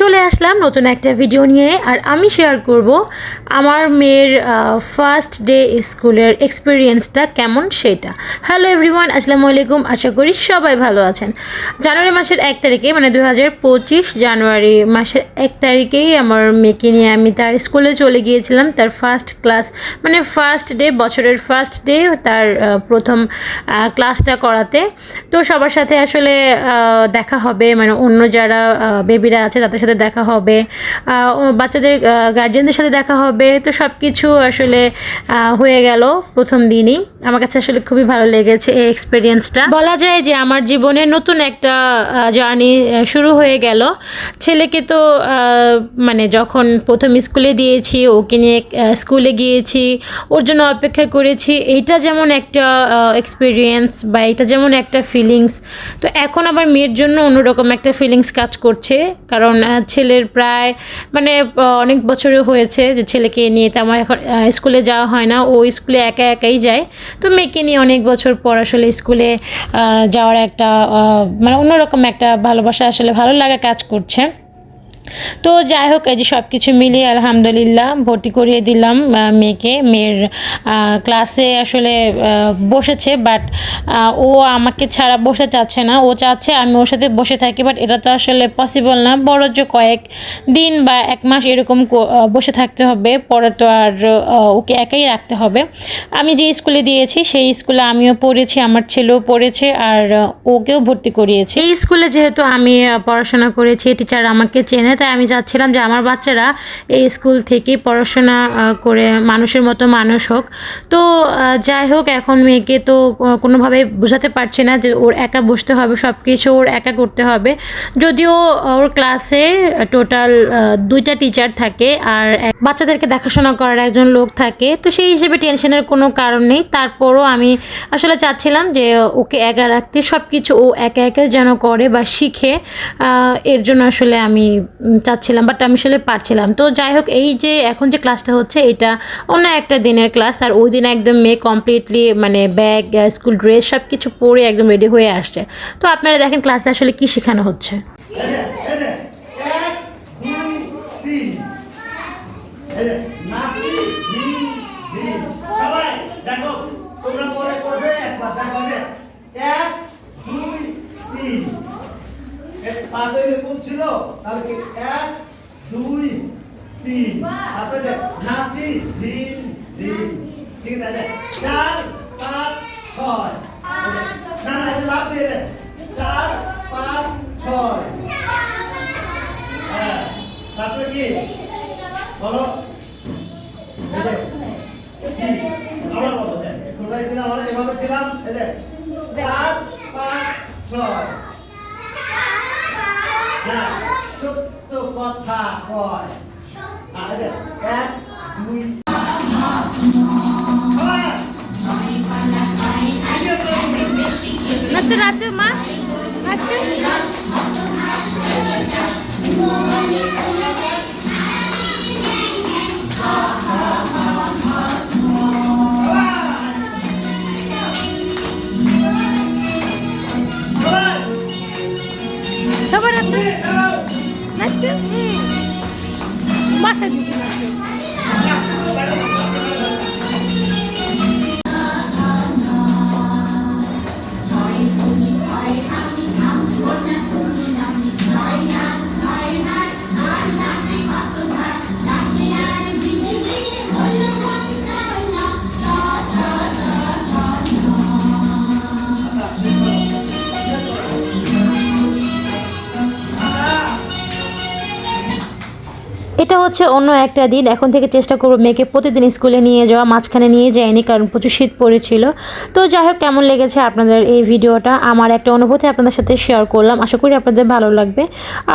চলে আসলাম নতুন একটা ভিডিও নিয়ে। আর আমি শেয়ার করব আমার মেয়ের ফার্স্ট ডে স্কুলের এক্সপিরিয়েন্সটা কেমন সেটা। হ্যালো এভরিওয়ান, আসসালামু আলাইকুম। আশা করি সবাই ভালো আছেন। জানুয়ারি মাসের 1 তারিখে মানে 2025 জানুয়ারি মাসের 1 তারিখেই আমার মেয়েকে নিয়ে আমি তার স্কুলে চলে গিয়েছিলাম। তার ফার্স্ট ক্লাস মানে ফার্স্ট ডে, বছরের ফার্স্ট ডে তার প্রথম ক্লাসটা করাতে। তো সবার সাথে আসলে দেখা হবে, মানে অন্য যারা বেবিরা আছে তাদের সাথে দেখা হবে, বাচ্চাদের গার্জিয়ানদের সাথে দেখা হবে। তো সব কিছু আসলে হয়ে গেল প্রথম দিনই। আমার কাছে আসলে খুবই ভালো লেগেছে এই এক্সপিরিয়েন্সটা। বলা যায় যে আমার জীবনে নতুন একটা জার্নি শুরু হয়ে গেল। ছেলেকে তো মানে যখন প্রথম স্কুলে দিয়েছি, ওকে নিয়ে স্কুলে গিয়েছি, ওর জন্য অপেক্ষা করেছি, এইটা যেমন একটা এক্সপিরিয়েন্স বা এটা যেমন একটা ফিলিংস। তো এখন আবার মেয়ের জন্য অন্যরকম একটা ফিলিংস কাজ করছে, কারণ ছেলের প্রায় মানে অনেক বছরও হয়েছে যে ছেলেকে নিয়ে তেমন এখন স্কুলে যাওয়া হয় না, ও স্কুলে একা একাই যায়। তো মেয়েকে নিয়ে অনেক বছর পর আসলে স্কুলে যাওয়ার একটা মানে অন্যরকম একটা ভালোবাসা, আসলে ভালো লাগা কাজ করছে। তো যাই হোক, এই যে সব কিছু মিলিয়ে আলহামদুলিল্লাহ ভর্তি করিয়ে দিলাম মেয়েকে। মেয়ের ক্লাসে আসলে বসেছে, বাট ও আমাকে ছাড়া বসতে চাচ্ছে না। ও চাচ্ছে আমি ওর সাথে বসে থাকি, বাট এটা তো আসলে পসিবল না। বরঞ্চ কয়েক দিন বা 1 মাস এরকম বসে থাকতে হবে, পরে তো আর ওকে একাই রাখতে হবে। আমি যে স্কুলে দিয়েছি সেই স্কুলে আমিও পড়েছি, আমার ছেলেও পড়েছে, আর ওকেও ভর্তি করিয়েছি। এই স্কুলে যেহেতু আমি পড়াশোনা করেছি, টিচার আমাকে চেনে, তাই আমি চাচ্ছিলাম যে আমার বাচ্চারা এই স্কুল থেকেই পড়াশোনা করে মানুষের মতো মানুষ হোক। তো যাই হোক, এখন মেয়েকে তো কোনোভাবে বোঝাতে পারছি না যে ওর একা বসতে হবে, সব কিছু ওর একা করতে হবে। যদিও ওর ক্লাসে টোটাল 2টা টিচার থাকে আর বাচ্চাদেরকে দেখাশোনা করার একজন লোক থাকে, তো সেই হিসেবে টেনশনের কোনো কারণ নেই। তারপরও আমি আসলে চাচ্ছিলাম যে ওকে একা রাখতে, সব কিছু ও একা একা যেন করে বা শিখে, এর জন্য আসলে আমি চাচ্ছিলাম, বাট আমি আসলে পারছিলাম। তো যাই হোক, এই যে এখন যে ক্লাসটা হচ্ছে এটা অন্য একটা দিনের ক্লাস, আর ওই দিন একদম মেয়ে কমপ্লিটলি মানে ব্যাগ, স্কুল ড্রেস সব কিছু পরে একদম রেডি হয়ে আসছে। তো আপনারা দেখেন ক্লাসে আসলে কি শেখানো হচ্ছে। ছিল তাহলে 1 2 3, তারপরে নাচি দিন দিন, ঠিক আছে। 4 5 6, না না লাভ দিয়ে 4 5 6, হ্যাঁ। তারপরে কি বলো, আমার বলো, কোথায় ছিলাম আমরা, এভাবে ছিলাম, এই যে 4 5 6, সত্য কথা কয়, 1 2 নাচো নাচো মা, নাচো। সবাই নাচো নাচো, বাসা দিদি নাচো। এটা হচ্ছে অন্য একটা দিন। এখন থেকে চেষ্টা করবো মেয়েকে প্রতিদিন স্কুলে নিয়ে যাওয়া, মাঝখানে নিয়ে যায়নি কারণ প্রচুর শীত পড়েছিল। তো যাই হোক, কেমন লেগেছে আপনাদের এই ভিডিওটা, আমার একটা অনুভূতি আপনাদের সাথে শেয়ার করলাম। আশা করি আপনাদের ভালো লাগবে।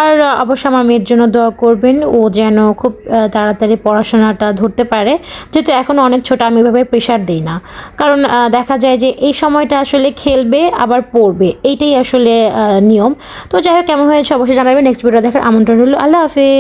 আর অবশ্যই আমার মেয়ের জন্য দোয়া করবেন, ও যেন খুব তাড়াতাড়ি পড়াশোনাটা ধরতে পারে। যেহেতু এখনও অনেক ছোট, আমি এভাবে প্রেশার দিই না, কারণ দেখা যায় যে এই সময়টা আসলে খেলবে আবার পড়বে, এইটাই আসলে নিয়ম। তো যাই হোক, কেমন হয়েছে অবশ্যই জানাবেন। নেক্সট ভিডিও দেখার আমন্ত্রণ রইল। আল্লাহ হাফেজ।